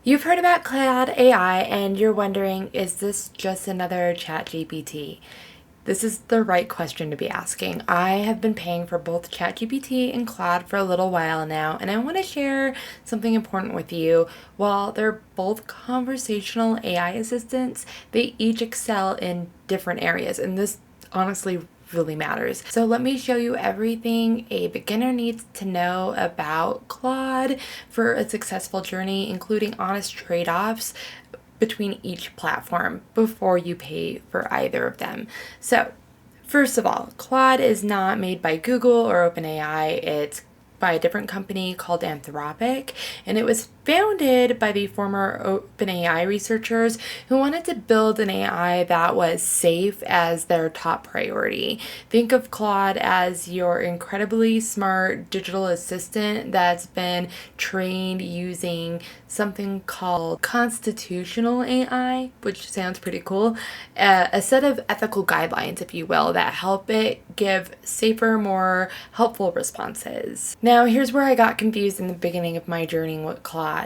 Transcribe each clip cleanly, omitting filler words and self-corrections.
You've heard about Cloud AI and you're wondering, is this just another ChatGPT? This is the right question to be asking. I have been paying for both ChatGPT and Claude for a little while now, and I want to share something important with you. While they're both conversational AI assistants, they each excel in different areas, and this honestly really matters. So let me show you everything a beginner needs to know about Claude for a successful journey, including honest trade-offs between each platform before you pay for either of them. So, first of all, Claude is not made by Google or OpenAI. It's by a different company called Anthropic, and it was founded by the former OpenAI researchers who wanted to build an AI that was safe as their top priority. Think of Claude as your incredibly smart digital assistant that's been trained using something called constitutional AI, which sounds pretty cool, a set of ethical guidelines, if you will, that help it give safer, more helpful responses. Now, here's where I got confused in the beginning of my journey with Claude.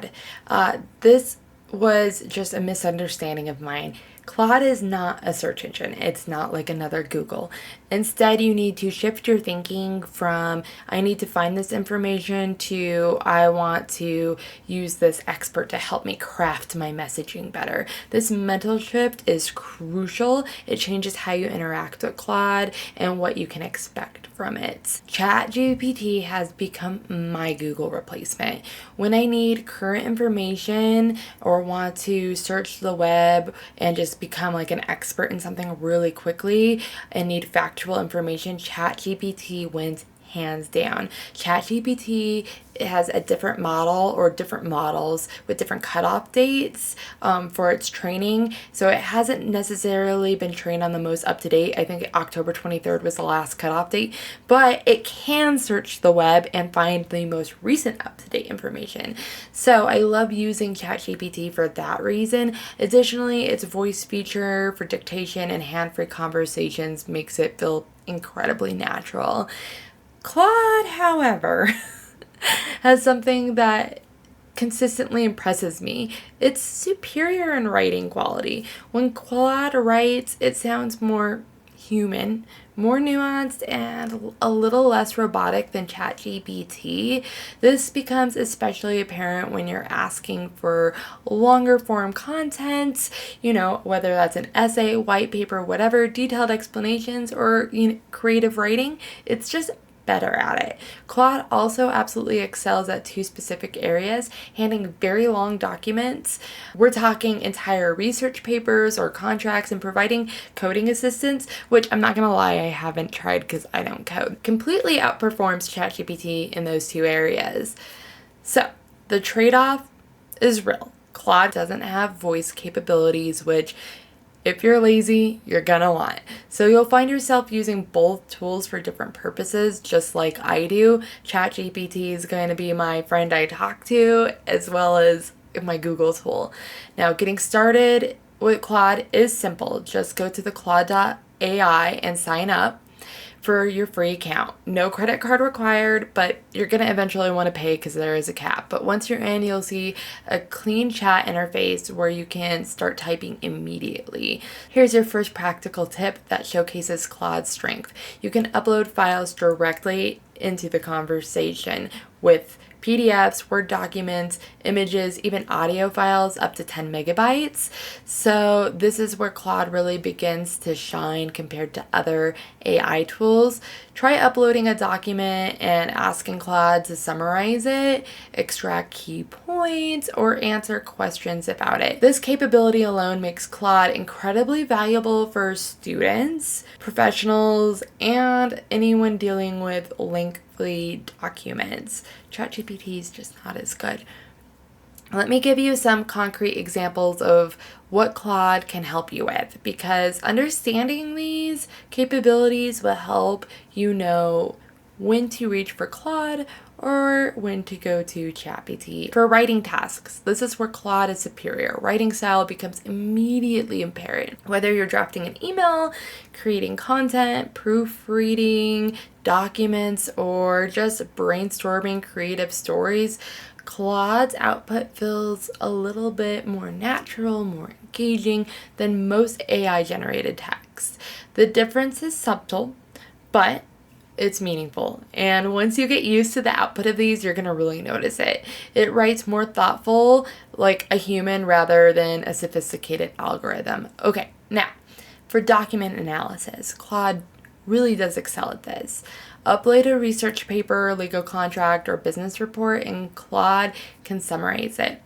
This was just a misunderstanding of mine. Claude is not a search engine. It's not like another Google. Instead, you need to shift your thinking from I need to find this information to I want to use this expert to help me craft my messaging better. This mental shift is crucial. It changes how you interact with Claude and what you can expect from it. ChatGPT has become my Google replacement. When I need current information or want to search the web and just become like an expert in something really quickly and need factual information, ChatGPT wins hands down. ChatGPT has a different model or different models with different cutoff dates for its training. So it hasn't necessarily been trained on the most up-to-date. I think October 23rd was the last cutoff date, but it can search the web and find the most recent up-to-date information. So I love using ChatGPT for that reason. Additionally, its voice feature for dictation and hand-free conversations makes it feel incredibly natural. Claude, however, has something that consistently impresses me. It's superior in writing quality. When Claude writes, it sounds more human, more nuanced, and a little less robotic than ChatGPT. This becomes especially apparent when you're asking for longer form content, whether that's an essay, white paper, whatever, detailed explanations, or creative writing. It's just better at it. Claude also absolutely excels at two specific areas, handling very long documents. We're talking entire research papers or contracts, and providing coding assistance, which I'm not gonna lie, I haven't tried because I don't code. Completely outperforms ChatGPT in those two areas. So the trade-off is real. Claude doesn't have voice capabilities, which if you're lazy, you're gonna want. So you'll find yourself using both tools for different purposes, just like I do. ChatGPT is going to be my friend I talk to, as well as my Google tool. Now, getting started with Claude is simple. Just go to the Claude.ai and sign up for your free account. No credit card required, but you're going to eventually want to pay because there is a cap. But once you're in, you'll see a clean chat interface where you can start typing immediately. Here's your first practical tip that showcases Claude's strength. You can upload files directly into the conversation with PDFs, Word documents, images, even audio files up to 10 megabytes. So this is where Claude really begins to shine compared to other AI tools. Try uploading a document and asking Claude to summarize it, extract key points, or answer questions about it. This capability alone makes Claude incredibly valuable for professionals, and anyone dealing with lengthy documents. ChatGPT is just not as good. Let me give you some concrete examples of what Claude can help you with, because understanding these capabilities will help you know when to reach for Claude or when to go to ChatGPT. For writing tasks, this is where Claude is superior. Writing style becomes immediately apparent. Whether you're drafting an email, creating content, proofreading documents, or just brainstorming creative stories, Claude's output feels a little bit more natural, more engaging than most AI generated text. The difference is subtle, but it's meaningful. And once you get used to the output of these, you're going to really notice it. It writes more thoughtful, like a human rather than a sophisticated algorithm. Okay, now for document analysis, Claude really does excel at this. Upload a research paper, legal contract, or business report, and Claude can summarize it,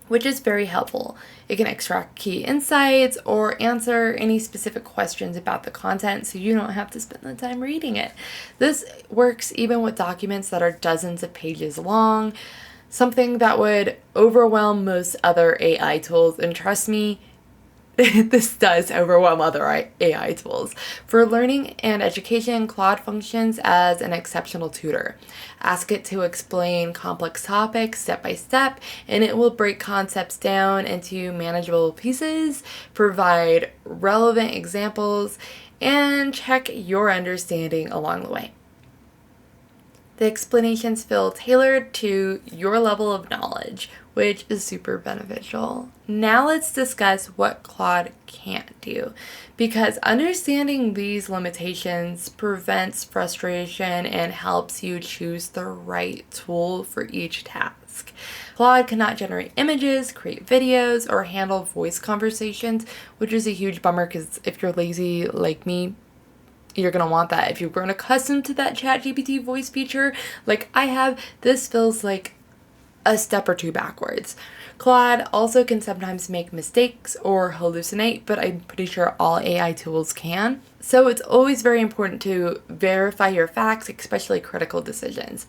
which is very helpful. It can extract key insights or answer any specific questions about the content so you don't have to spend the time reading it. This works even with documents that are dozens of pages long, something that would overwhelm most other AI tools. And trust me, this does overwhelm other AI tools. For learning and education, Claude functions as an exceptional tutor. Ask it to explain complex topics step by step, and it will break concepts down into manageable pieces, provide relevant examples, and check your understanding along the way. The explanations feel tailored to your level of knowledge, which is super beneficial. Now let's discuss what Claude can't do, because understanding these limitations prevents frustration and helps you choose the right tool for each task. Claude cannot generate images, create videos, or handle voice conversations, which is a huge bummer because if you're lazy like me, you're going to want that. If you've grown accustomed to that ChatGPT voice feature, like I have, this feels like a step or two backwards. Claude also can sometimes make mistakes or hallucinate, but I'm pretty sure all AI tools can. So it's always very important to verify your facts, especially critical decisions.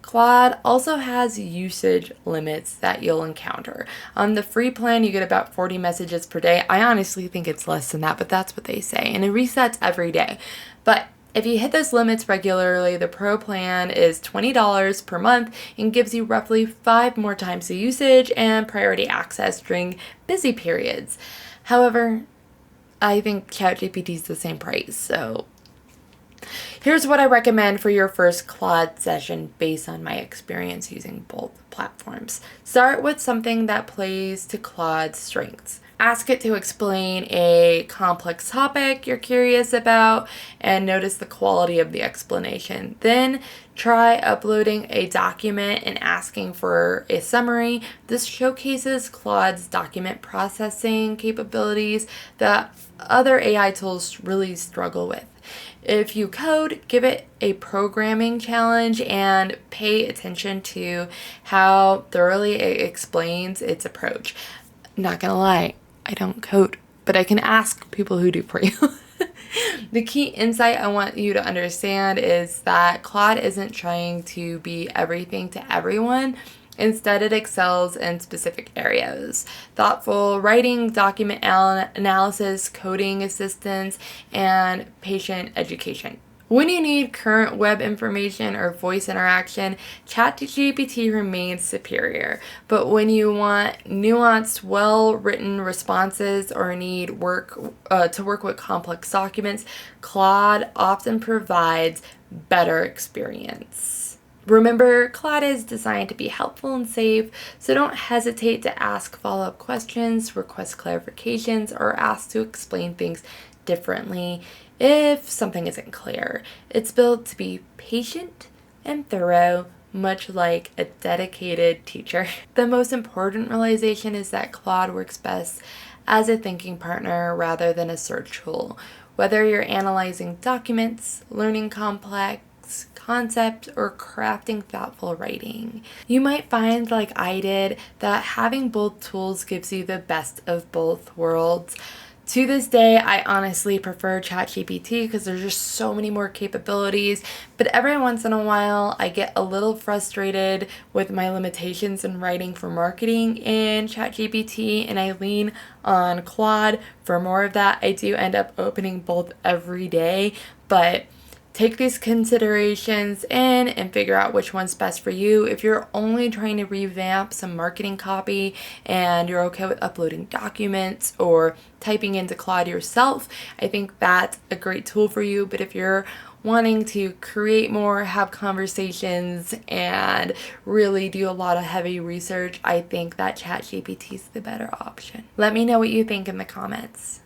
Claude also has usage limits that you'll encounter. On the free plan, you get about 40 messages per day. I honestly think it's less than that, but that's what they say. And it resets every day. But if you hit those limits regularly, the Pro plan is $20 per month and gives you roughly 5 more times the usage and priority access during busy periods. However, I think ChatGPT is the same price, so here's what I recommend for your first Claude session based on my experience using both platforms. Start with something that plays to Claude's strengths. Ask it to explain a complex topic you're curious about and notice the quality of the explanation. Then try uploading a document and asking for a summary. This showcases Claude's document processing capabilities that other AI tools really struggle with. If you code, give it a programming challenge and pay attention to how thoroughly it explains its approach. Not gonna lie, I don't code, but I can ask people who do for you. The key insight I want you to understand is that Claude isn't trying to be everything to everyone. Instead, it excels in specific areas: thoughtful writing, document analysis, coding assistance, and patient education. When you need current web information or voice interaction, ChatGPT remains superior. But when you want nuanced, well-written responses or need to work with complex documents, Claude often provides better experience. Remember, Claude is designed to be helpful and safe, so don't hesitate to ask follow-up questions, request clarifications, or ask to explain things differently if something isn't clear. It's built to be patient and thorough, much like a dedicated teacher. The most important realization is that Claude works best as a thinking partner rather than a search tool. Whether you're analyzing documents, learning complex concepts, or crafting thoughtful writing, you might find, like I did, that having both tools gives you the best of both worlds. To this day, I honestly prefer ChatGPT because there's just so many more capabilities, but every once in a while I get a little frustrated with my limitations in writing for marketing in ChatGPT, and I lean on Claude for more of that. I do end up opening both every day, but take these considerations in and figure out which one's best for you. If you're only trying to revamp some marketing copy and you're okay with uploading documents or typing into Claude yourself, I think that's a great tool for you. But if you're wanting to create more, have conversations, and really do a lot of heavy research, I think that ChatGPT is the better option. Let me know what you think in the comments.